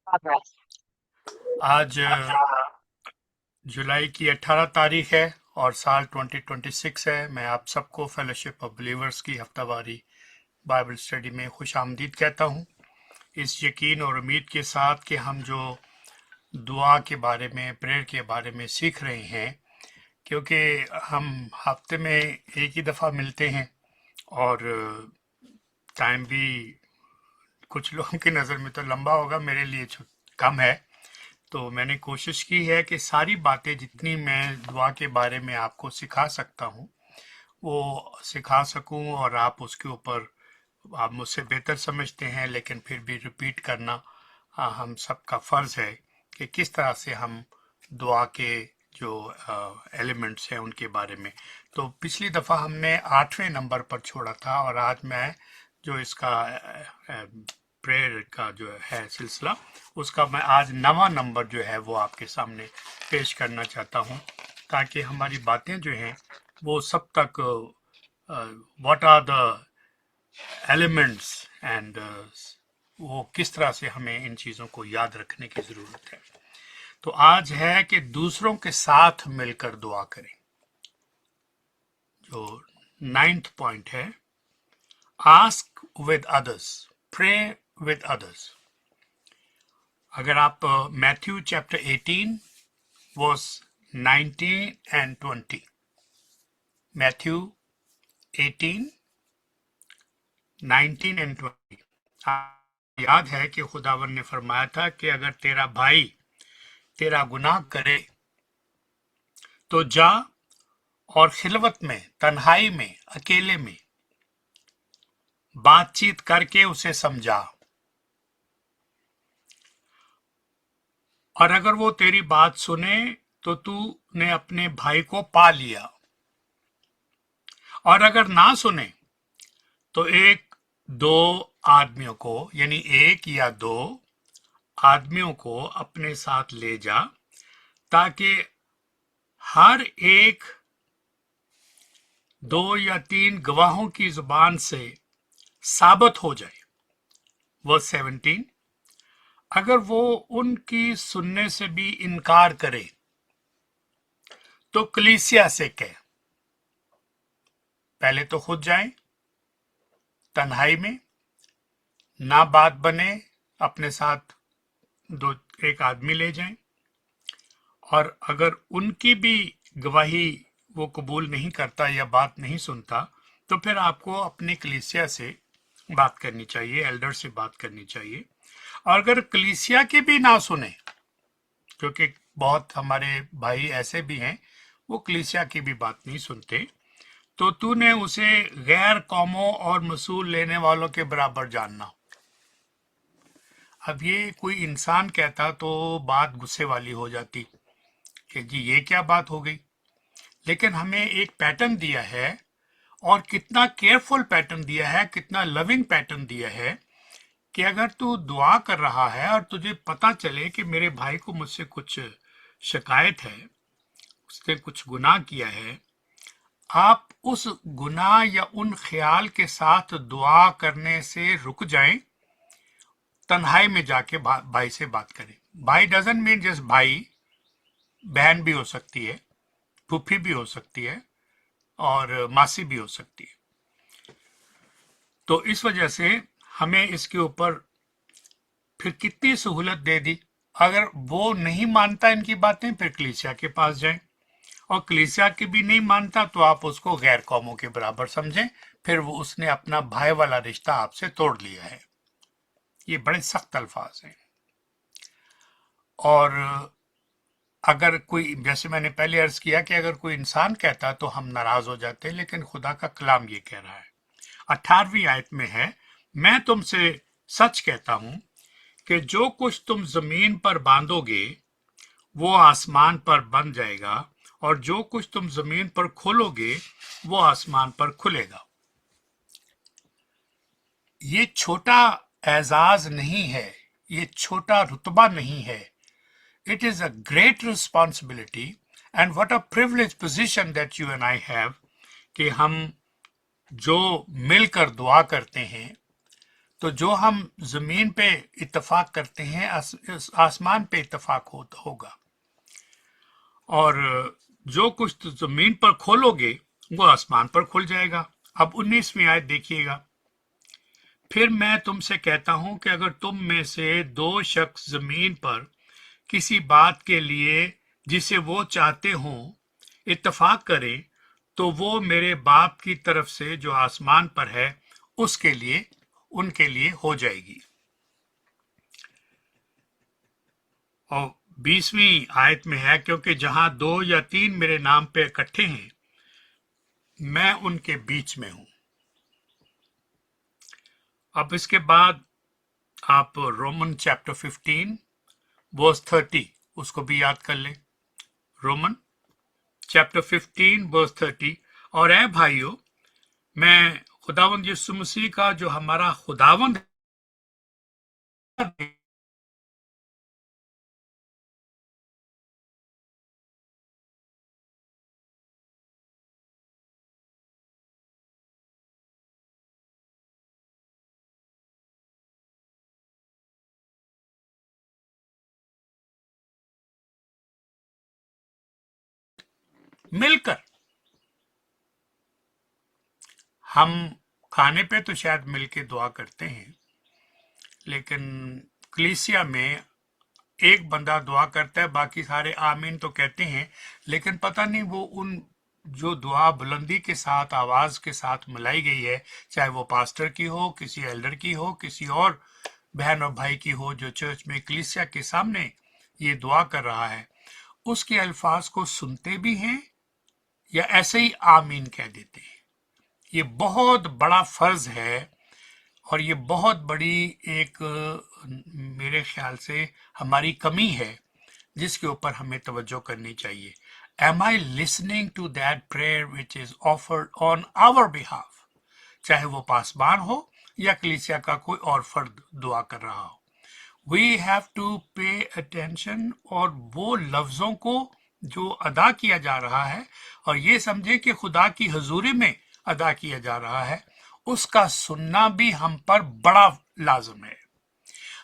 आज जुलाई की 18 तारीख है और साल 2026 है। मैं आप सबको फेलोशिप ऑफ बिलीवर्स की हफ्तावारी बाइबल स्टडी में खुश आमदीद कहता हूँ, इस यकीन और उम्मीद के साथ कि हम जो दुआ के बारे में, प्रेयर के बारे में सीख रहे हैं, क्योंकि हम हफ्ते में एक ही दफ़ा मिलते हैं और टाइम भी कुछ लोगों की नज़र में तो लंबा होगा, मेरे लिए कम है। तो मैंने कोशिश की है कि सारी बातें जितनी मैं दुआ के बारे में आपको सिखा सकता हूँ वो सिखा सकूं, और आप उसके ऊपर, आप मुझसे बेहतर समझते हैं लेकिन फिर भी रिपीट करना हम सबका फ़र्ज़ है कि किस तरह से हम दुआ के जो एलिमेंट्स हैं उनके बारे में। तो पिछली दफ़ा हमने 8वें नंबर पर छोड़ा था और आज मैं जो इसका प्रेयर का जो है सिलसिला, उसका मैं आज 9वां नंबर जो है वो आपके सामने पेश करना चाहता हूँ, ताकि हमारी बातें जो हैं वो सब तक what are the elements and वो किस तरह से हमें इन चीज़ों को याद रखने की ज़रूरत है। तो आज है कि दूसरों के साथ मिलकर दुआ करें। जो 9th पॉइंट है, ask with others, pray with others. अगर आप Matthew chapter 18 verse 19 and 20, Matthew 18, 19 and 20, याद है कि खुदावन ने फरमाया था कि अगर तेरा भाई तेरा गुनाह करे तो जा और खिलवत में, तन्हाई में, अकेले में बातचीत करके उसे समझा, और अगर वो तेरी बात सुने तो तूने अपने भाई को पा लिया, और अगर ना सुने तो एक दो आदमियों को, यानी एक या दो आदमियों को अपने साथ ले जा, ताकि हर एक 2 या 3 गवाहों की जुबान से साबित हो जाए। वर्स 17, अगर वो उनकी सुनने से भी इनकार करे तो कलीसिया से कहे, पहले तो खुद जाएं तन्हाई में, ना बात बने अपने साथ दो एक आदमी ले जाएं, और अगर उनकी भी गवाही वो कबूल नहीं करता या बात नहीं सुनता तो फिर आपको अपने कलीसिया से बात करनी चाहिए, एल्डर से बात करनी चाहिए। और अगर कलीसिया की भी ना सुने, क्योंकि बहुत हमारे भाई ऐसे भी हैं वो कलीसिया की भी बात नहीं सुनते, तो तूने उसे गैर कौमों और मसूल लेने वालों के बराबर जानना। अब ये कोई इंसान कहता तो बात गुस्से वाली हो जाती कि जी ये क्या बात हो गई, लेकिन हमें एक पैटर्न दिया है, और कितना केयरफुल पैटर्न दिया है, कितना लविंग पैटर्न दिया है कि अगर तू दुआ कर रहा है और तुझे पता चले कि मेरे भाई को मुझसे कुछ शिकायत है, उसने कुछ गुनाह किया है, आप उस गुनाह या उन ख्याल के साथ दुआ करने से रुक जाएं, तन्हाई में जाके भाई से बात करें। भाई डजंट मीन जस्ट भाई, बहन भी हो सकती है, फूफी भी हो सकती है, और मासी भी हो सकती है। तो इस वजह से हमें इसके ऊपर फिर कितनी सहूलत दे दी। अगर वो नहीं मानता इनकी बातें, फिर कलीसिया के पास जाएं, और कलीसिया की भी नहीं मानता तो आप उसको गैर कौमों के बराबर समझें, फिर वो उसने अपना भाई वाला रिश्ता आपसे तोड़ लिया है। ये बड़े सख्त अल्फाज हैं। और अगर कोई, जैसे मैंने पहले अर्ज किया कि अगर कोई इंसान कहता तो हम नाराज हो जाते, लेकिन खुदा का कलाम ये कह रहा है। 18वीं आयत में है, मैं तुमसे सच कहता हूं कि जो कुछ तुम जमीन पर बांधोगे वो आसमान पर बंध जाएगा, और जो कुछ तुम जमीन पर खोलोगे वो आसमान पर खुलेगा। ये छोटा एजाज नहीं है, ये छोटा रुतबा नहीं है। It is a great responsibility and what a privilege position that you and I have, कि हम जो मिलकर दुआ करते हैं तो जो हम जमीन पे इत्तेफाक करते हैं आसमान पे इत्तेफाक होगा, और जो कुछ तो जमीन पर खोलोगे वो आसमान पर खुल जाएगा। अब 19वीं आयत देखिएगा। फिर मैं तुमसे कहता हूं कि अगर तुम में से दो शख्स जमीन पर किसी बात के लिए जिसे वो चाहते हो इत्तेफाक करें, तो वो मेरे बाप की तरफ से जो आसमान पर है उसके लिए उनके लिए हो जाएगी। और 20वीं आयत में है, क्योंकि जहां 2 या 3 मेरे नाम पे इकट्ठे हैं मैं उनके बीच में हूं। अब इसके बाद आप रोमन चैप्टर 15 वर्स 30 उसको भी याद कर लें। Roman chapter 15 verse 30। और ऐ भाइयों, मैं खुदावंद यीशु मसीह का जो हमारा खुदावंद मिलकर, हम खाने पे तो शायद मिलके दुआ करते हैं, लेकिन कलीसिया में एक बंदा दुआ करता है, बाकी सारे आमीन तो कहते हैं, लेकिन पता नहीं वो उन जो दुआ बुलंदी के साथ आवाज के साथ मिलाई गई है, चाहे वो पास्टर की हो, किसी एल्डर की हो, किसी और बहन और भाई की हो जो चर्च में कलीसिया के सामने ये दुआ कर रहा है, उसके अल्फाज को सुनते भी हैं या ऐसे ही आमीन कह देते हैं। ये बहुत बड़ा फर्ज है और ये बहुत बड़ी एक मेरे ख्याल से हमारी कमी है जिसके ऊपर हमें तवज्जो करनी चाहिए। Am I listening to that prayer which is offered on our behalf, चाहे वो पासबान हो या कलीसिया का कोई और फर्द दुआ कर रहा हो। We have to pay attention, और वो लफ्जों को जो अदा किया जा रहा है और ये समझे कि खुदा की हजूरी में अदा किया जा रहा है, उसका सुनना भी हम पर बड़ा लाजम है।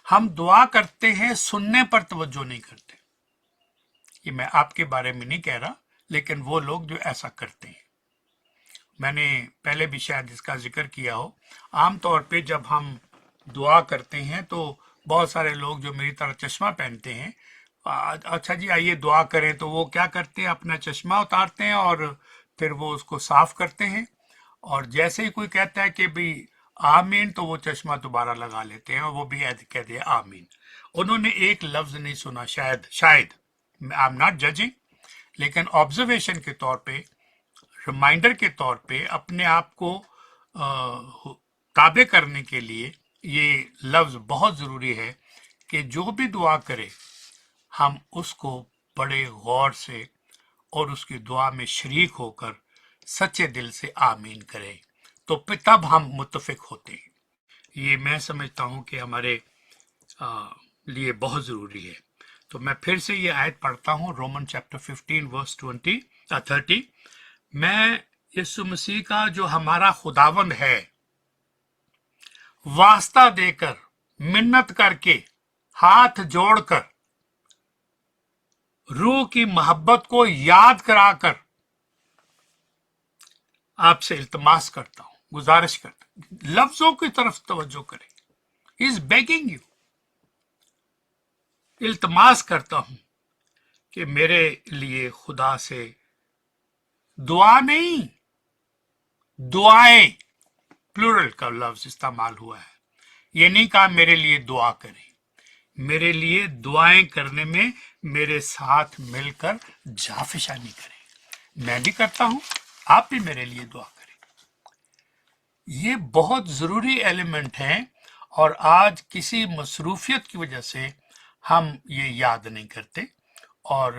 हम दुआ करते हैं, सुनने पर तवज्जो नहीं करते। ये मैं आपके बारे में नहीं कह रहा, लेकिन वो लोग जो ऐसा करते हैं, मैंने पहले भी शायद इसका जिक्र किया हो। आमतौर पे जब हम दुआ करते हैं तो बहुत सारे लोग जो मेरी तरह चश्मा पहनते हैं, अच्छा जी आइए दुआ करें, तो वो क्या करते हैं, अपना चश्मा उतारते हैं और फिर वो उसको साफ करते हैं, और जैसे ही कोई कहता है कि भाई आमीन, तो वो चश्मा दोबारा लगा लेते हैं और वो भी कहते हैं आमीन। उन्होंने एक लफ्ज नहीं सुना, शायद शायद आई एम नॉट जजिंग, लेकिन ऑब्जर्वेशन के तौर पे, रिमाइंडर के तौर पे अपने आप को ताबे करने के लिए ये लफ्ज बहुत ज़रूरी है कि जो भी दुआ करे हम उसको बड़े गौर से और उसकी दुआ में शरीक होकर सच्चे दिल से आमीन करें, तो तब हम मुत्तफिक होते हैं। ये मैं समझता हूँ कि हमारे लिए बहुत ज़रूरी है। तो मैं फिर से ये आयत पढ़ता हूँ, रोमन चैप्टर 15 वर्स 30। मैं यीशु मसीह का जो हमारा खुदावंद है वास्ता देकर, मिन्नत करके, हाथ जोड़कर, रूह की मोहब्बत को याद कराकर आपसे इल्तमास करता हूं, गुजारिश करता हूं, लफ्जों की तरफ तवज्जो करें। इज बेगिंग यू, इल्तमास करता हूं कि मेरे लिए खुदा से दुआ नहीं, दुआएं, प्लूरल का लफ्ज इस्तेमाल हुआ है। ये नहीं कहा मेरे लिए दुआ करें, मेरे लिए दुआएं करने में मेरे साथ मिलकर जाफिशानी करें। मैं भी करता हूं, आप भी मेरे लिए दुआ करें। ये बहुत ज़रूरी एलिमेंट हैं और आज किसी मसरूफियत की वजह से हम ये याद नहीं करते और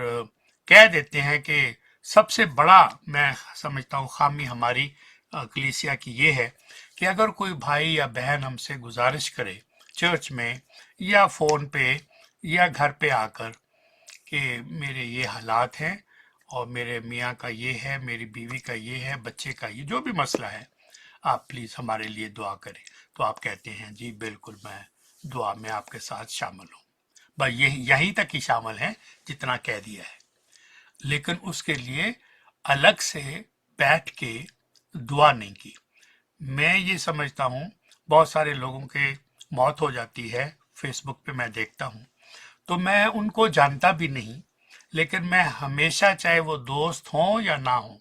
कह देते हैं कि सबसे बड़ा, मैं समझता हूँ, खामी हमारी कलीसिया की ये है कि अगर कोई भाई या बहन हमसे गुजारिश करे चर्च में या फ़ोन पे या घर पे आकर कि मेरे ये हालात हैं और मेरे मियाँ का ये है, मेरी बीवी का ये है, बच्चे का ये जो भी मसला है, आप प्लीज़ हमारे लिए दुआ करें, तो आप कहते हैं जी बिल्कुल मैं दुआ में आपके साथ शामिल हूँ। बस यही तक ही शामिल है जितना कह दिया है, लेकिन उसके लिए अलग से बैठ के दुआ नहीं की। मैं ये समझता हूँ बहुत सारे लोगों के मौत हो जाती है, फेसबुक पे मैं देखता हूँ, तो मैं उनको जानता भी नहीं, लेकिन मैं हमेशा चाहे वो दोस्त हों या ना हों,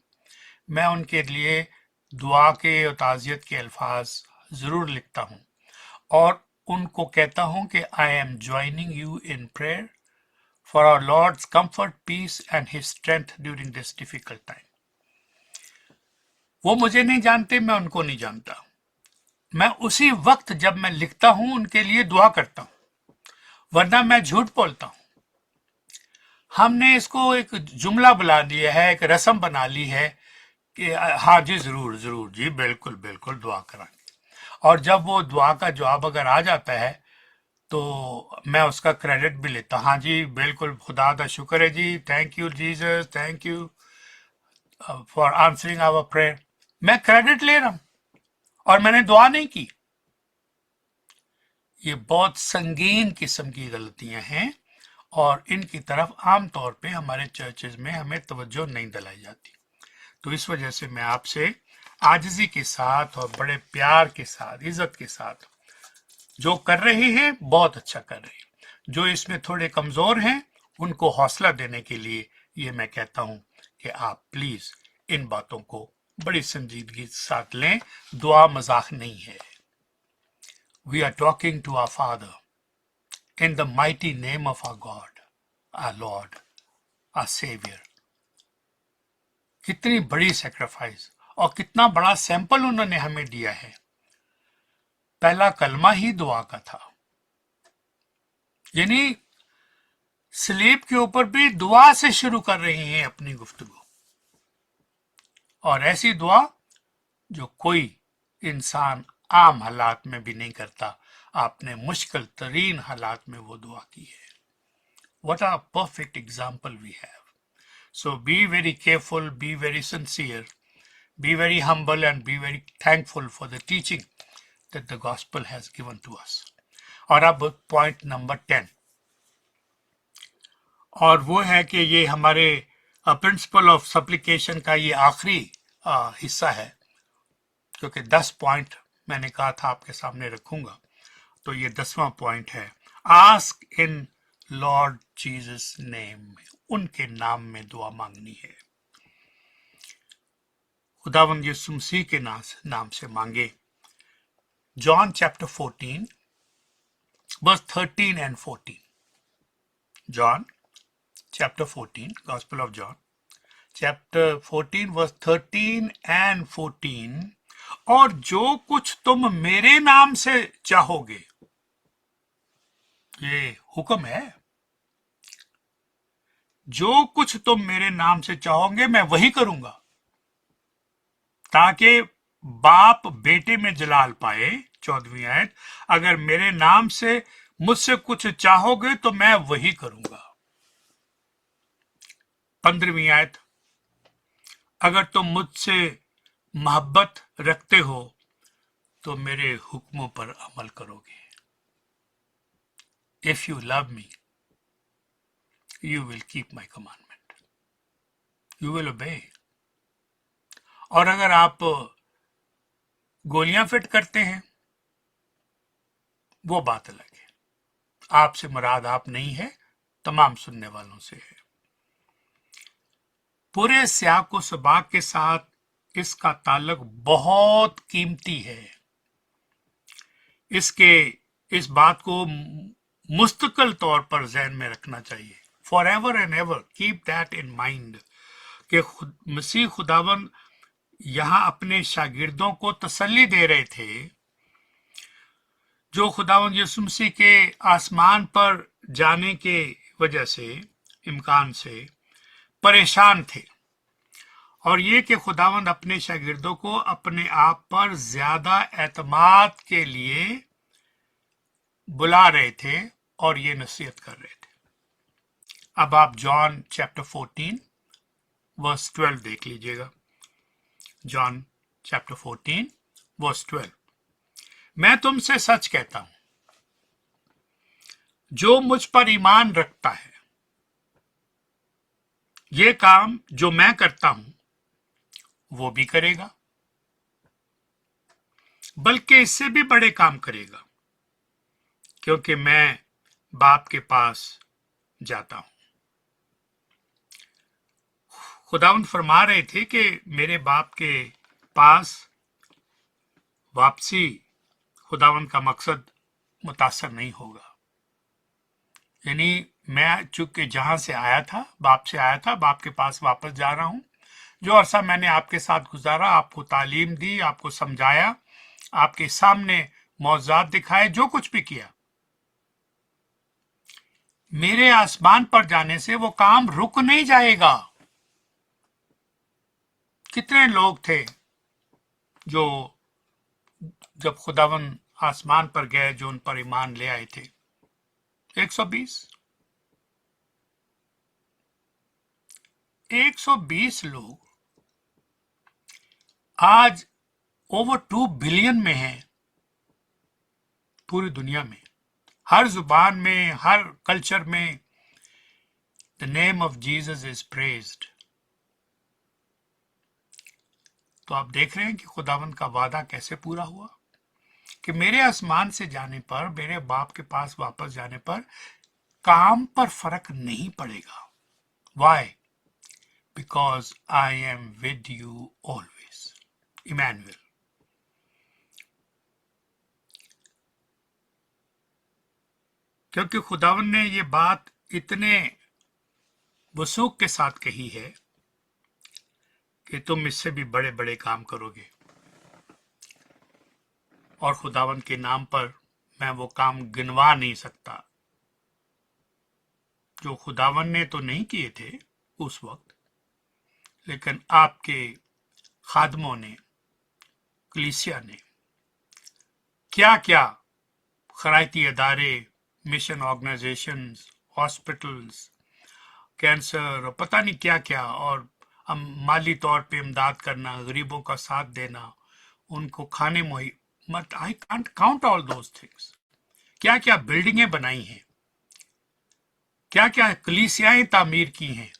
मैं उनके लिए दुआ के और ताज़ियत के अल्फाज ज़रूर लिखता हूँ और उनको कहता हूँ कि I am joining you in prayer for our Lord's comfort, peace and his strength during this difficult time. वो मुझे नहीं जानते, मैं उनको नहीं जानता, मैं उसी वक्त जब मैं लिखता हूं उनके लिए दुआ करता हूं, वरना मैं झूठ बोलता हूं। हमने इसको एक जुमला बना लिया है, एक रस्म बना ली है कि हाँ जी जरूर जरूर जी बिल्कुल बिल्कुल दुआ करांगे, और जब वो दुआ का जवाब अगर आ जाता है तो मैं उसका क्रेडिट भी लेता, हाँ जी बिल्कुल खुदा का शुक्र है जी, thank you Jesus, thank you for answering our prayer. मैं क्रेडिट ले रहा हूं और मैंने दुआ नहीं की। ये बहुत संगीन किस्म की गलतियां हैं और इनकी तरफ आमतौर पे हमारे चर्चेज में हमें तवज्जो नहीं दिलाई जाती। तो इस वजह से मैं आपसे आजिज़ी के साथ और बड़े प्यार के साथ, इज्जत के साथ, जो कर रहे हैं बहुत अच्छा कर रहे हैं, जो इसमें थोड़े कमज़ोर हैं उनको हौसला देने के लिए ये मैं कहता हूँ कि आप प्लीज़ इन बातों को बड़ी संजीदगी के साथ लें। दुआ मजाक नहीं है। We are talking to our father in the mighty name of our God, our Lord, our Savior। कितनी बड़ी सेक्रीफाइस और कितना बड़ा सैंपल उन्होंने हमें दिया है। पहला कलमा ही दुआ का था, यानी स्लीब के ऊपर भी दुआ से शुरू कर रहे हैं अपनी गुफ्तगू, और ऐसी दुआ जो कोई इंसान आम हालात में भी नहीं करता। आपने मुश्किल तरीन हालात में वो दुआ की है। What a perfect example we have. So be very careful, be very sincere, be very humble and be very thankful for the teaching that the gospel has given to us. और अब पॉइंट नंबर 10, और वो है कि ये हमारे principle of सप्लिकेशन का ये आखिरी हिस्सा है, क्योंकि 10 पॉइंट मैंने कहा था आपके सामने रखूंगा, तो ये 10वां पॉइंट है, ask in Lord Jesus name, उनके नाम में दुआ मांगनी है। खुदावंद यीशु मसीह के नाम से मांगे। John chapter 14 verse 13 and 14। John chapter 14, gospel of John chapter 14 verse 13 and 14। और जो कुछ तुम मेरे नाम से चाहोगे, ये हुक्म है, जो कुछ तुम मेरे नाम से चाहोगे मैं वही करूंगा, ताकि बाप बेटे में जलाल पाए। 14वीं आयत, अगर मेरे नाम से मुझसे कुछ चाहोगे तो मैं वही करूंगा। 15वीं आयत, अगर तुम मुझसे मोहब्बत रखते हो तो मेरे हुक्मों पर अमल करोगे। If you love me you will keep my commandment, you will obey. और अगर आप गोलियां फिट करते हैं वो बात अलग है, आपसे मुराद आप नहीं है, तमाम सुनने वालों से है। पूरे सियाक व सबाक के साथ इसका ताल्लुक बहुत कीमती है। इस बात को मुस्तकिल तौर पर ज़हन में रखना चाहिए। For ever and ever keep that in mind कि मसीह खुदावन यहां अपने शागिर्दों को तसल्ली दे रहे थे जो खुदावन यीशु मसीह के आसमान पर जाने के वजह से, इम्कान से परेशान थे, और ये कि खुदावंद अपने शागिर्दों को अपने आप पर ज्यादा एतमाद के लिए बुला रहे थे और ये नसीहत कर रहे थे। अब आप जॉन चैप्टर 14 वर्स 12 देख लीजिएगा। जॉन चैप्टर 14 वर्स 12, मैं तुमसे सच कहता हूं, जो मुझ पर ईमान रखता है, ये काम जो मैं करता हूं वो भी करेगा, बल्कि इससे भी बड़े काम करेगा, क्योंकि मैं बाप के पास जाता हूं। खुदावंद फरमा रहे थे कि मेरे बाप के पास वापसी खुदावंद का मकसद मुतासर नहीं होगा। यानी मैं चूंकि जहां से आया था, बाप से आया था, बाप के पास वापस जा रहा हूं। जो अरसा मैंने आपके साथ गुजारा, आपको तालीम दी, आपको समझाया, आपके सामने मौजूद दिखाए, जो कुछ भी किया, मेरे आसमान पर जाने से वो काम रुक नहीं जाएगा। कितने लोग थे जो जब खुदावन आसमान पर गए जो उन पर ईमान ले आए थे? 120। 120 लोग आज ओवर 2 बिलियन में हैं पूरी दुनिया में, हर जुबान में, हर कल्चर में the name of Jesus is praised. तो आप देख रहे हैं कि खुदावंद का वादा कैसे पूरा हुआ कि मेरे आसमान से जाने पर, मेरे बाप के पास वापस जाने पर काम पर फर्क नहीं पड़ेगा। Why? Because I am with you always. Emmanuel. क्योंकि खुदावन ने ये बात इतने वसूख के साथ कही है कि तुम इससे भी बड़े बड़े काम करोगे, और खुदावन के नाम पर मैं वो काम गिनवा नहीं सकता जो खुदावन ने तो नहीं किए थे उस वक्त, लेकिन आपके खादमों ने, कलीसिया ने क्या क्या खरायती अदारे, मिशन ऑर्गेनाइजेशंस, हॉस्पिटल्स, कैंसर और पता नहीं क्या क्या, और माली तौर पे इमदाद करना, गरीबों का साथ देना, उनको खाने मत I can't count all those things. क्या क्या बिल्डिंगें बनाई हैं, क्या क्या कलीसियाएं तामीर की हैं।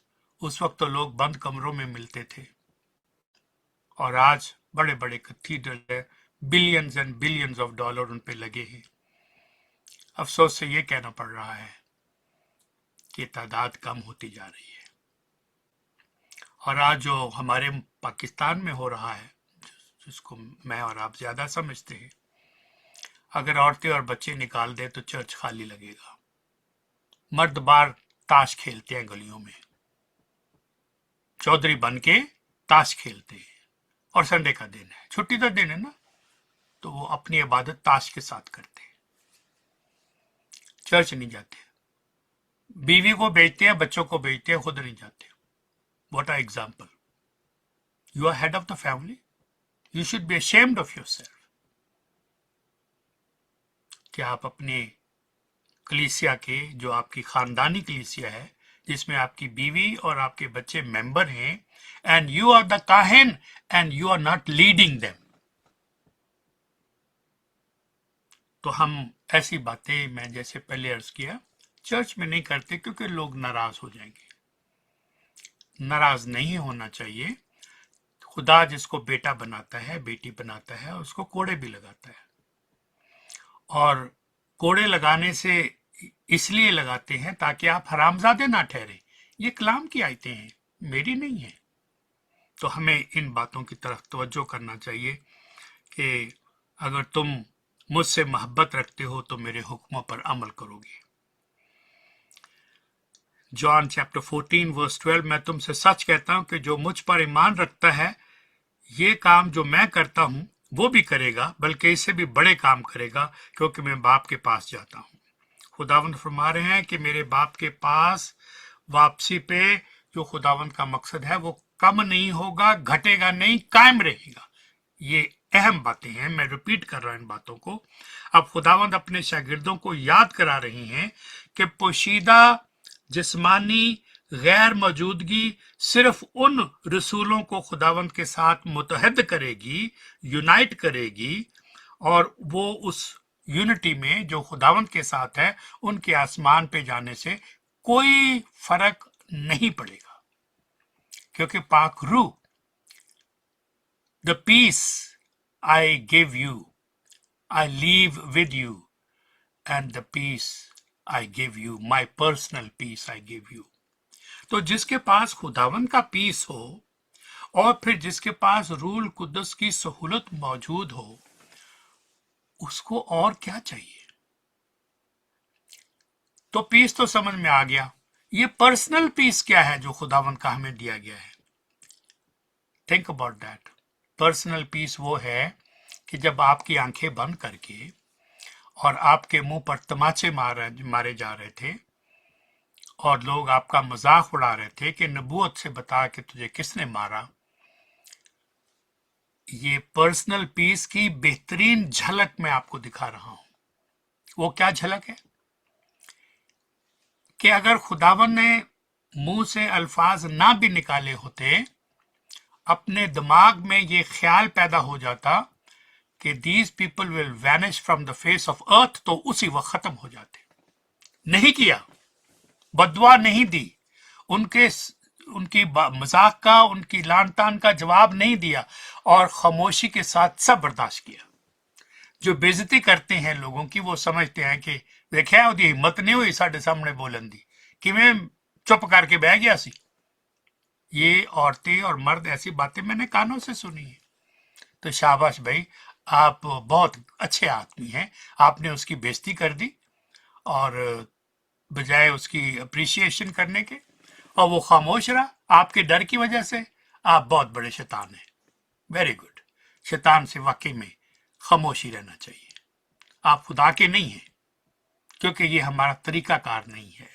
उस वक्त तो लोग बंद कमरों में मिलते थे, और आज बड़े बड़े कैथीड्रल है, billions and billions of dollar उन पे लगे हैं। अफसोस से ये कहना पड़ रहा है कि तादाद कम होती जा रही है। और आज जो हमारे पाकिस्तान में हो रहा है, जिसको मैं और आप ज्यादा समझते हैं, अगर औरतें और बच्चे निकाल दे तो चर्च खाली लगेगा। मर्द बार ताश खेलते हैं गलियों में, चौधरी बन के ताश खेलते हैं, और संडे का दिन है, छुट्टी का दिन है ना, तो वो अपनी इबादत ताश के साथ करते हैं, चर्च नहीं जाते, बीवी को बेचते हैं, बच्चों को बेचते हैं, खुद नहीं जाते। What an example. You are head of the family. You should be ashamed of yourself. क्या आप अपने कलीसिया के, जो आपकी खानदानी कलीसिया है, जिसमें आपकी बीवी और आपके बच्चे मेंबर हैं, and you are the काहिन and you are not leading them, तो हम ऐसी बातें, मैं जैसे पहले अर्ज किया, चर्च में नहीं करते क्योंकि लोग नाराज हो जाएंगे। नाराज नहीं होना चाहिए। खुदा जिसको बेटा बनाता है, बेटी बनाता है, उसको कोड़े भी लगाता है, और कोड़े लगाने से इसलिए लगाते हैं ताकि आप हरामजादे ना ठहरे। ये कलाम की आयतें हैं, मेरी नहीं है। तो हमें इन बातों की तरफ तवज्जो करना चाहिए कि अगर तुम मुझसे मोहब्बत रखते हो तो मेरे हुक्मों पर अमल करोगे। जॉन चैप्टर 14 वर्स 12, मैं तुमसे सच कहता हूं कि जो मुझ पर ईमान रखता है, ये काम जो मैं करता हूं वो भी करेगा, बल्कि इससे भी बड़े काम करेगा, क्योंकि मैं बाप के पास जाता हूं। खुदावंद फरमा रहे हैं कि मेरे बाप के पास वापसी पे जो खुदावंद का मकसद है वो कम नहीं होगा, घटेगा नहीं, कायम रहेगा। ये अहम बातें हैं, मैं रिपीट कर रहा हूं इन बातों को। अब खुदावंद अपने शागिर्दों को याद करा रहे हैं कि पोशीदा जिस्मानी गैर मौजूदगी सिर्फ उन रसूलों को खुदावंद के साथ मुतहद करेगी, यूनाइट करेगी, اور وہ اس یونٹی میں جو خداوند کے ساتھ ہے ان کے آسمان پہ جانے سے کوئی فرق نہیں پڑے گا، کیونکہ پاک روح the peace I give you I leave with you and the peace I give you my personal peace I give you. تو جس کے پاس خداوند کا پیس ہو اور پھر جس کے پاس روح القدس کی سہولت موجود ہو، اس کو اور کیا چاہیے؟ تو پیس تو سمجھ میں آ گیا. یہ پرسنل پیس کیا ہے جو خداوند کا ہمیں دیا گیا ہے؟ Think about that. پرسنل پیس وہ ہے کہ جب آپ کی آنکھیں بند کر کے اور آپ کے منہ پر تماچے مارے جا رہے تھے اور لوگ آپ کا مذاق اڑا رہے تھے کہ نبوت سے بتا کہ تجھے کس نے مارا، یہ پرسنل پیس کی بہترین جھلک میں آپ کو دکھا رہا ہوں. وہ کیا جھلک ہے؟ کہ اگر خداوند نے منہ سے الفاظ نہ بھی نکالے ہوتے، اپنے دماغ میں یہ خیال پیدا ہو جاتا کہ these people will vanish from the face of earth, تو اسی وقت ختم ہو جاتے. نہیں کیا، بددعا نہیں دی، ان کی مذاق کا، ان کی لان تان کا جواب نہیں دیا، اور خاموشی کے ساتھ سب برداشت کیا. جو بے عزتی کرتے ہیں لوگوں کی، وہ سمجھتے ہیں کہ دیکھا وہ ہمت نہیں ہوئی ساڈے سامنے بولن دی کہ میں چپ کر کے بہ گیا سی. یہ عورتیں اور مرد ایسی باتیں میں نے کانوں سے سنی ہیں. تو شاباش بھائی، آپ بہت اچھے آدمی ہیں. آپ نے اس کی بے عزتی کر دی اور بجائے اس کی اپریشیشن کرنے کے، اور وہ خاموش رہا آپ کے ڈر کی وجہ سے. آپ بہت بڑے شیطان ہیں. Very good. شیطان سے واقعی میں خاموشی رہنا چاہیے. آپ خدا کے نہیں ہیں، کیونکہ یہ ہمارا طریقہ کار نہیں ہے.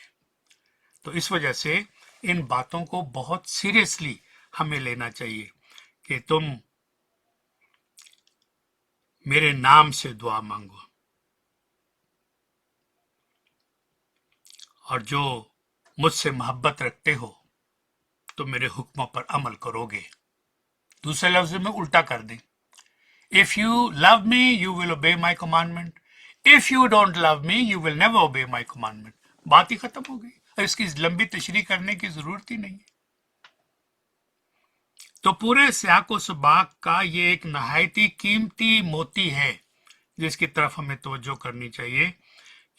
تو اس وجہ سے ان باتوں کو بہت سیریسلی ہمیں لینا چاہیے کہ تم میرے نام سے دعا مانگو، اور جو مجھ سے محبت رکھتے ہو تو میرے حکموں پر عمل کرو گے. دوسرے لفظ میں الٹا کر دیں، if you love me you will obey my commandment, if you don't love me you will never obey my commandment. بات ہی ختم ہو گئی، اور اس کی لمبی تشریح کرنے کی ضرورت ہی نہیں ہے. تو پورے سیاق و سباق کا یہ ایک نہایتی قیمتی موتی ہے جس کی طرف ہمیں توجہ کرنی چاہیے،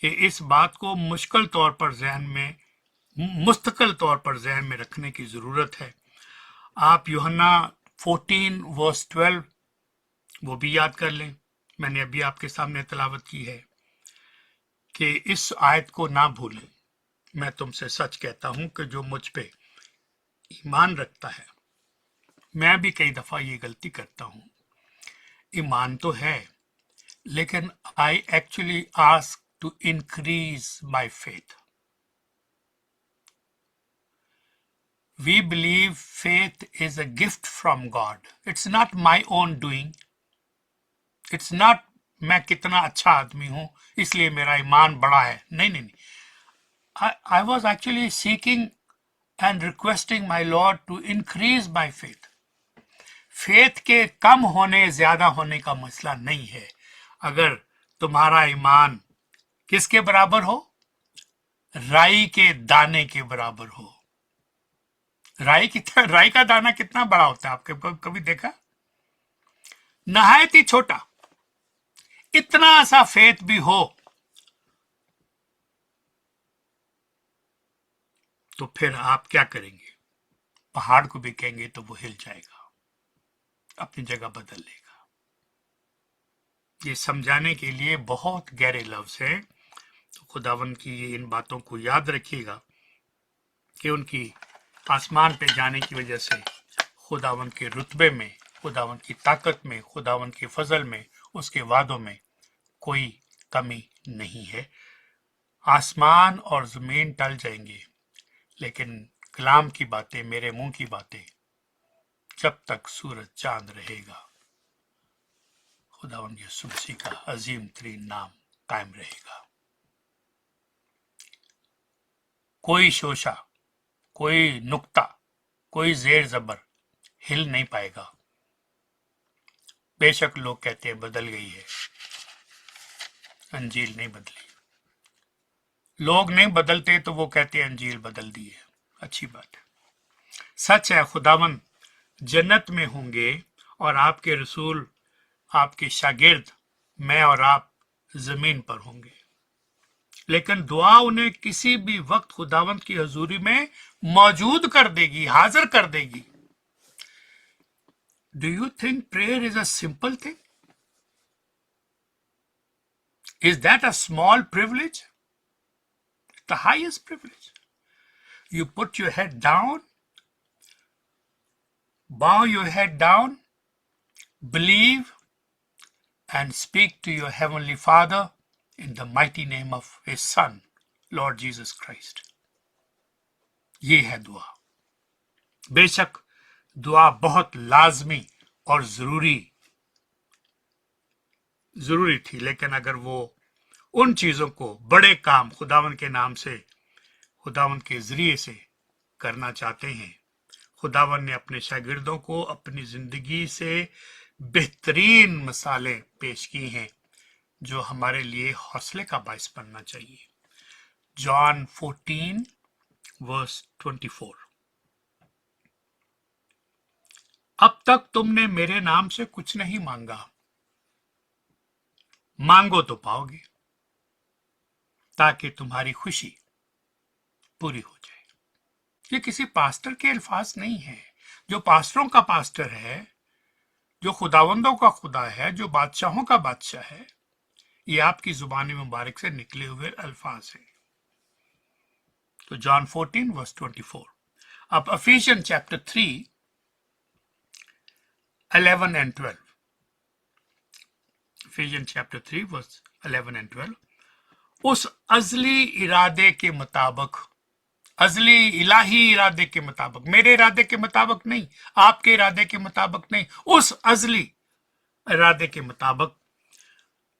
کہ اس بات کو مستقل طور پر ذہن میں رکھنے کی ضرورت ہے. آپ یوحنا 14 ورس 12 وہ بھی یاد کر لیں. میں نے ابھی آپ کے سامنے تلاوت کی ہے کہ اس آیت کو نہ بھولیں. میں تم سے سچ کہتا ہوں کہ جو مجھ پہ ایمان رکھتا ہے، میں بھی کئی دفعہ یہ غلطی کرتا ہوں، ایمان تو ہے لیکن I actually ask to increase my faith. We believe faith is a gift from God. It's not my own doing. It's not میں کتنا اچھا آدمی ہوں اس لیے میرا ایمان بڑا ہے. نہیں. I was actually seeking and requesting my Lord to increase my faith. Faith کے کم ہونے زیادہ ہونے کا مسئلہ نہیں ہے. اگر تمہارا ایمان کس کے برابر ہو؟ رائی کے دانے کے برابر ہو. رائی کا دانہ کتنا بڑا ہوتا ہے؟ آپ کے کبھی دیکھا؟ نہایت ہی چھوٹا. اتنا سا فیتھ بھی ہو تو پھر آپ کیا کریں گے؟ پہاڑ کو بھی کہیں گے تو وہ ہل جائے گا، اپنی جگہ بدل لے گا. یہ سمجھانے کے لیے بہت گہرے لفظ ہیں. تو خداوند کی ان باتوں کو یاد رکھیے گا کہ ان کی آسمان پہ جانے کی وجہ سے خداوند کے رتبے میں، خداوند کی طاقت میں، خداوند کے فضل میں، اس کے وعدوں میں کوئی کمی نہیں ہے. آسمان اور زمین ٹل جائیں گے لیکن کلام کی باتیں، میرے منہ کی باتیں، جب تک سورج چاند رہے گا خداوند یسوع مسیح کا عظیم ترین نام قائم رہے گا. کوئی شوشہ، کوئی نقطہ، کوئی زیر زبر ہل نہیں پائے گا. بے شک لوگ کہتے ہیں بدل گئی ہے، अंजील नहीं बदली। लोग नहीं बदलते तो वो कहते अंजील बदल दी है। अच्छी बात है। सच है, खुदावन जन्नत में होंगे और आपके रसूल, आपके शागिर्द, मैं और आप जमीन पर होंगे, लेकिन दुआ उन्हें किसी भी वक्त खुदावंत की हजूरी में मौजूद कर देगी, हाजिर कर देगी। Do you think prayer is a simple thing? Is that a small privilege? The highest privilege. You put your head down, bow your head down, believe, and speak to your Heavenly Father in the mighty name of His Son, Lord Jesus Christ. ये है दुआ। बेशक दुआ बहुत लाजमी और जरूरी थी, लेकिन अगर वो उन चीजों को, बड़े काम खुदावन के नाम से, खुदावन के जरिए से करना चाहते हैं, खुदावन ने अपने शागिर्दों को अपनी जिंदगी से बेहतरीन मिसालें पेश की हैं जो हमारे लिए हौसले का बायस बनना चाहिए। John 14 verse 24। अब तक तुमने मेरे नाम से कुछ नहीं मांगा, मांगो तो पाओगे, ताकि तुम्हारी खुशी पूरी हो जाए। ये किसी पास्टर के अल्फाज नहीं है। जो पास्टरों का पास्टर है, जो खुदावंदों का खुदा है, जो बादशाहों का बादशाह है, ये आपकी जुबानी मुबारक से निकले हुए अल्फाज हैं। तो जॉन 14 वर्स 24। अब Ephesians chapter 3 11 and 12। Ephesians chapter 3 verse 11 and 12। उस अजली इरादे के मुताबिक, अजली इलाही इरादे के मुताबिक, मेरे इरादे के मुताबिक नहीं, आपके इरादे के मुताबिक नहीं, उस अजली इरादे के मुताबिक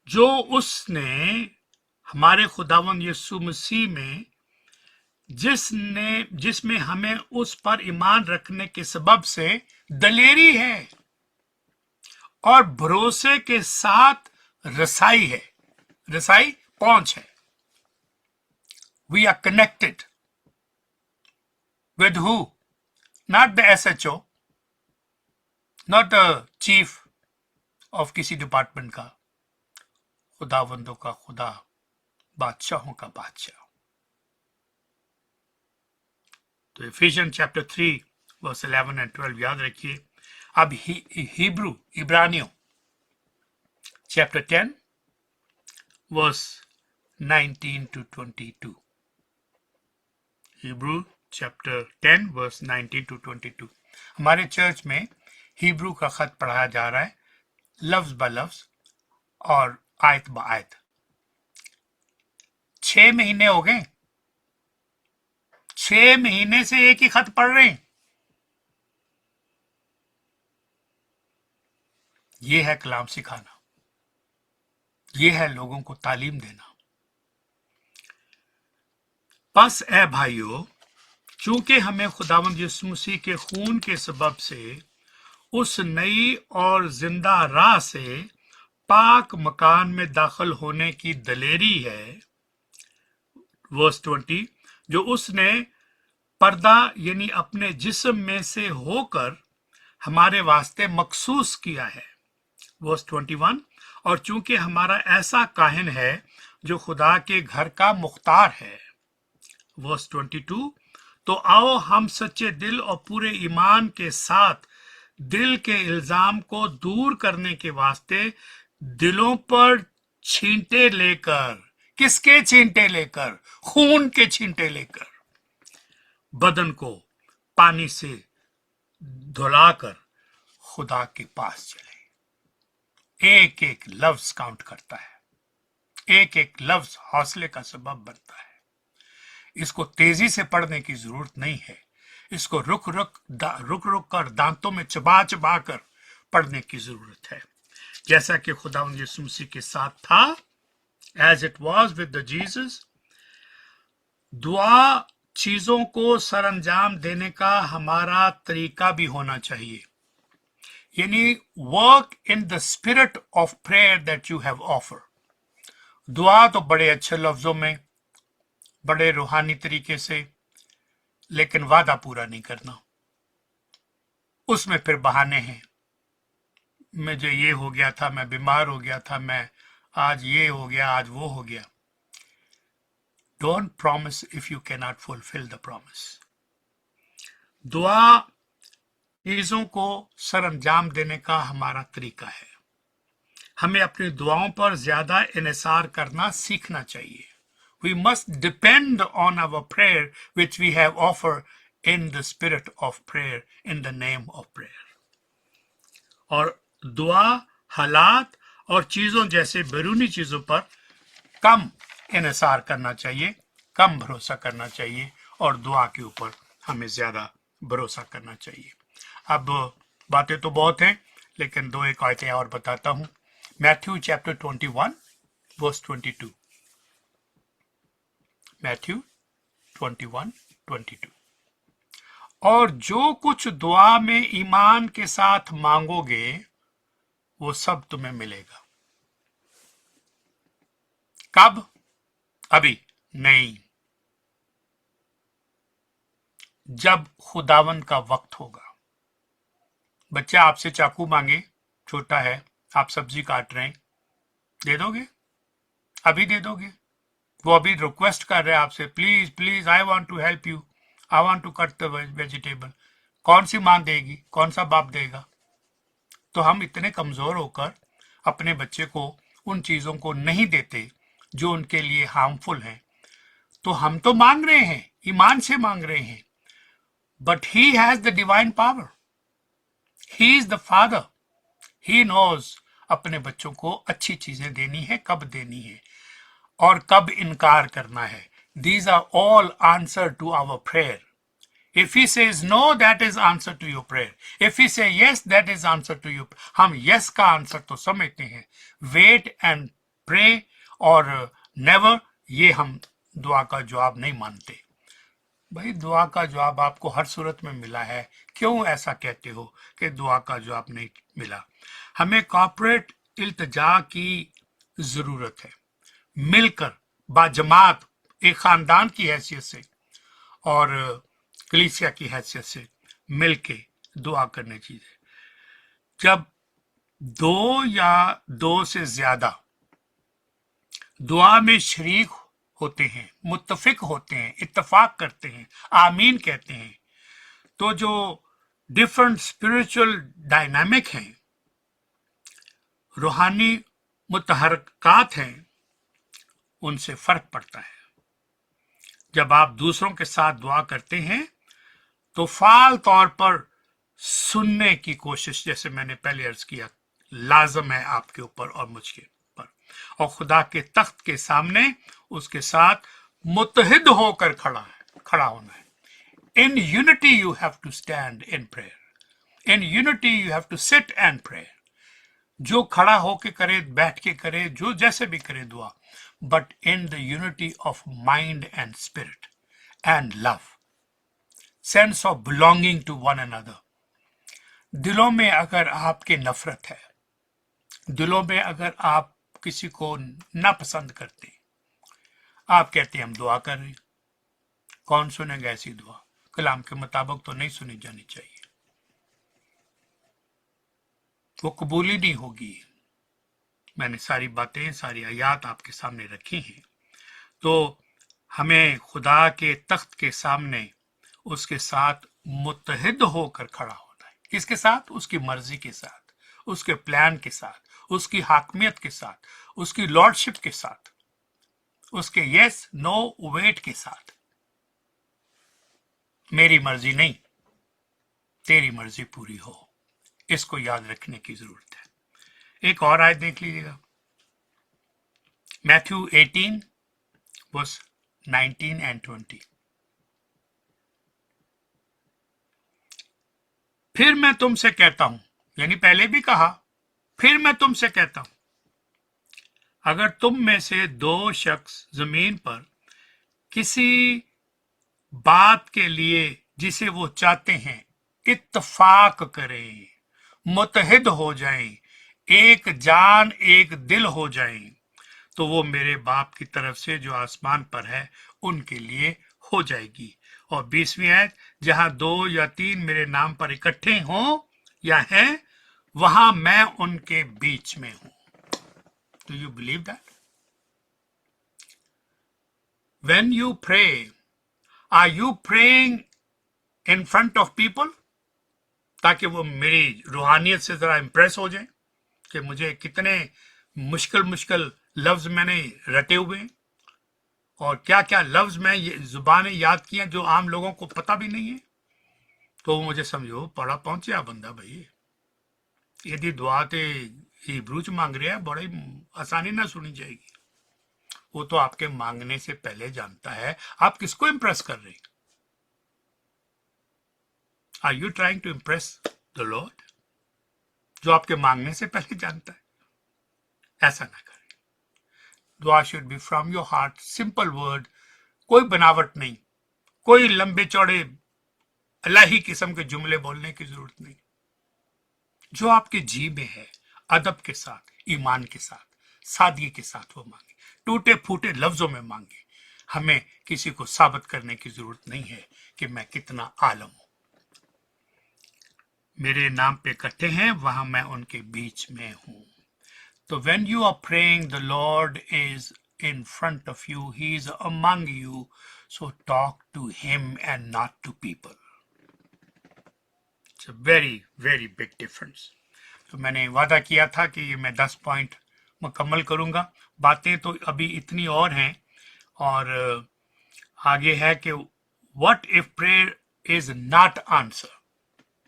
जो उसने हमारे खुदावंद यीशु मसीह में, जिसमें हमें उस पर ईमान रखने के सबब से दलेरी है और भरोसे के साथ रसाई है। रसाई पहुंच है। We are connected with who? Not the SHO, not the chief of किसी डिपार्टमेंट का, खुदावंदों का खुदा, बादशाहों का बादशाह। तो एफिशियंस चैप्टर 3 वर्स 11 and 12 याद रखिए। अब इब्रानियों chapter 10 verse 19 to 22। Hebrew chapter 10 verse 19 to 22। हमारे चर्च में हिब्रू का खत पढ़ाया जा रहा है, लफ्ज ब लफ्ज और आयत ब आयत। 6 महीने हो गए, 6 महीने से एक ही खत पढ़ रहे हैं। ये है कलाम सिखाना, ये है लोगों को तालीम देना। बस ए भाइयों, चूंकि हमें खुदावंद यीशु मसीह के खून के सबब से उस नई और जिंदा राह से पाक मकान में दाखिल होने की दलेरी है, वर्स 20, जो उसने पर्दा यानी अपने जिस्म में से होकर हमारे वास्ते मखसूस किया है, वर्स 21। और चूंकि हमारा ऐसा काहिन है जो खुदा के घर का मुख्तार है, वर्स 22। तो आओ हम सच्चे दिल और पूरे ईमान के साथ दिल के इल्जाम को दूर करने के वास्ते दिलों पर छींटे लेकर, किसके छींटे लेकर? खून के छींटे लेकर बदन को पानी से धुलाकर खुदा के पास चले। एक एक लफ्ज काउंट करता है, एक एक लफ्ज हौसले का सबब बनता है। इसको तेजी से पढ़ने की जरूरत नहीं है, इसको रुक रुक कर दांतों में चबा चबा कर पढ़ने की जरूरत है, जैसा कि खुदावंद यीशु मसीह के साथ था, as it was with the Jesus. दुआ चीजों को सरअंजाम देने का हमारा तरीका भी होना चाहिए, यानी work in the spirit of prayer that you have offer. दुआ तो बड़े अच्छे लफ्जों में, बड़े रूहानी तरीके से, लेकिन वादा पूरा नहीं करना। उसमें फिर बहाने हैं, मुझे ये हो गया था, मैं बीमार हो गया था, मैं आज ये हो गया, आज वो हो गया। Don't promise if you can not fulfil the promise. दुआ चीजों को सर अंजाम देने का हमारा तरीका है। हमें अपनी दुआओं पर ज्यादा इन्हिसार करना सीखना चाहिए। We must depend on our prayer which we have offered in the spirit of prayer, in the name of prayer. और दुआ हालात और चीजों जैसे बैरूनी चीजों पर कम इन्हिसार करना चाहिए, कम भरोसा करना चाहिए, और दुआ के ऊपर हमें ज्यादा भरोसा करना चाहिए। अब बातें तो बहुत हैं, लेकिन दो एक आयतें और बताता हूं। Matthew chapter 21 verse 22। मैथ्यू 21:22। और जो कुछ दुआ में ईमान के साथ मांगोगे वो सब तुम्हें मिलेगा। कब? अभी नहीं, जब खुदावन का वक्त होगा। बच्चा आपसे चाकू मांगे, छोटा है, आप सब्जी काट रहे हैं, दे दोगे? अभी दे दोगे? वो अभी रिक्वेस्ट कर रहे हैं आपसे, please please I want to help you, I want to cut the vegetable. कौन सी मां देगी? कौन सा बाप देगा? तो हम इतने कमजोर होकर अपने बच्चे को उन चीजों को नहीं देते जो उनके लिए हार्मफुल हैं। तो हम तो मांग रहे हैं, ईमान से मांग रहे हैं, but he has the divine power, he is the father, he knows अपने बच्चों को अच्छी चीजें देनी है, कब देनी है और कब इनकार करना है। These are all answer to our prayer. If he says no, that is answer to your prayer. If he say yes, that is answer to you. हम yes का आंसर तो समझते हैं, wait and pray और never, ये हम दुआ का जवाब नहीं मानते। भाई दुआ का जवाब आपको हर सूरत में मिला है, क्यों ऐसा कहते हो कि दुआ का जवाब नहीं मिला? हमें कॉर्पोरेट इल्तिजा की जरूरत है, मिलकर बाजमात एक खानदान की हैसियत से और कलीसिया की हैसियत से मिलके दुआ करनी चाहिए। जब दो या दो से ज्यादा दुआ में शरीक होते हैं, मुत्तफिक होते हैं, इत्तफाक करते हैं, आमीन कहते हैं, तो जो डिफरेंट स्पिरिचुअल डायनामिक हैं, रूहानी मुतहरकात हैं, उनसे फर्क पड़ता है। जब आप दूसरों के साथ दुआ करते हैं तो फाल तौर पर सुनने की कोशिश, जैसे मैंने पहले अर्ज किया, लाजम है आपके ऊपर और मुझके ऊपर, और खुदा के तख्त के सामने उसके साथ मुत्तहिद होकर खड़ा होना है। In unity you have to stand in prayer, in unity you have to sit and prayer. जो खड़ा होके करे, बैठ के करे, जो जैसे भी करे दुआ, but in the unity of mind and spirit and love, sense of belonging to one another. दिलों में अगर आपके नफरत है, दिलों में अगर आप किसी को ना पसंद करते, आप कहते हैं हम दुआ कर रहे, कौन सुनेगा ऐसी दुआ? कलाम के मुताबिक तो नहीं सुनी जानी चाहिए, वो कबूल ही नहीं होगी। मैंने सारी बातें, सारी आयात आपके सामने रखी हैं। तो हमें खुदा के तख्त के सामने उसके साथ मुत्तहिद होकर खड़ा होना है। किसके साथ? उसकी मर्जी के साथ, उसके प्लान के साथ, उसकी हाकमियत के साथ, उसकी लॉर्डशिप के साथ, उसके यस नो वेट के साथ। मेरी मर्जी नहीं, तेरी मर्जी पूरी हो, इसको याद रखने की जरूरत है। एक और आयत देख लीजिएगा, मैथ्यू 18 वर्स 19 and 20। फिर मैं तुमसे कहता हूं, यानी पहले भी कहा, फिर मैं तुमसे कहता हूं, अगर तुम में से दो शख्स जमीन पर किसी बात के लिए जिसे वो चाहते हैं इत्तफाक करें, मुत्तहिद हो जाएं, एक जान एक दिल हो जाएं, تو وہ میرے باپ کی طرف سے جو آسمان پر ہے ان کے لیے ہو جائے گی. اور 20ویں آیت, جہاں 2 یا 3 میرے نام پر اکٹھے ہوں یا ہیں, وہاں میں ان کے بیچ میں ہوں. Do you believe that? When you pray, are you praying in front of people تاکہ وہ میری روحانیت سے ذرا امپریس ہو جائیں کہ مجھے کتنے مشکل لفظ میں نے رٹے ہوئے ہیں اور کیا کیا لفظ میں زبانیں یاد کی ہیں جو عام لوگوں کو پتہ بھی نہیں ہے, تو وہ مجھے سمجھو پڑا پہنچیا بندہ بھائی, یہ دعا تے ہیبرو چ مانگ رہا ہے, بڑی آسانی نہ سنی جائے گی. وہ تو آپ کے مانگنے سے پہلے جانتا ہے آپ کس کو امپریس کر رہے ہیں. Are you trying to impress the Lord? جو آپ کے مانگنے سے پہلے جانتا ہے. ایسا نہ کریں. دعا should be from your heart, simple word, کوئی بناوٹ نہیں, کوئی لمبے چوڑے الہی قسم کے جملے بولنے کی ضرورت نہیں. جو آپ کے جی میں ہے ادب کے ساتھ, ایمان کے ساتھ, سادگی کے ساتھ وہ مانگے. ٹوٹے پھوٹے لفظوں میں مانگے. ہمیں کسی کو ثابت کرنے کی ضرورت نہیں ہے کہ میں کتنا عالم ہوں. میرے نام پہ اکٹھے ہیں, وہاں میں ان کے بیچ میں ہوں. تو when you are praying, the Lord is in front of you, He is among you, so talk to Him and not to people. It's a very, very big difference. تو میں نے وعدہ کیا تھا کہ یہ میں 10 پوائنٹ مکمل کروں گا. باتیں تو ابھی اتنی اور ہیں, اور آگے ہے کہ what if prayer is not answered.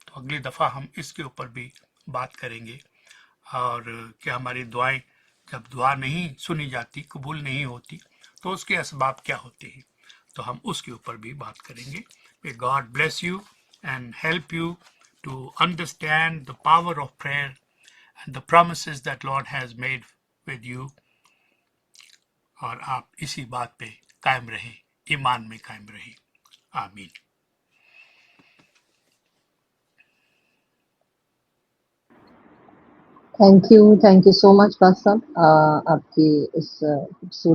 تو اگلی دفعہ ہم اس کے اوپر بھی بات کریں گے, اور کہ ہماری دعائیں جب دعا نہیں سنی جاتی, قبول نہیں ہوتی, تو اس کے اسباب کیا ہوتے ہیں, تو ہم اس کے اوپر بھی بات کریں گے. May God bless you and help you to understand the power of prayer and the promises that Lord has made with you. اور آپ اسی بات پہ قائم رہیں, ایمان میں قائم رہیں. آمین. تھینک یو سو مچ پاس صاحب, آپ کی اس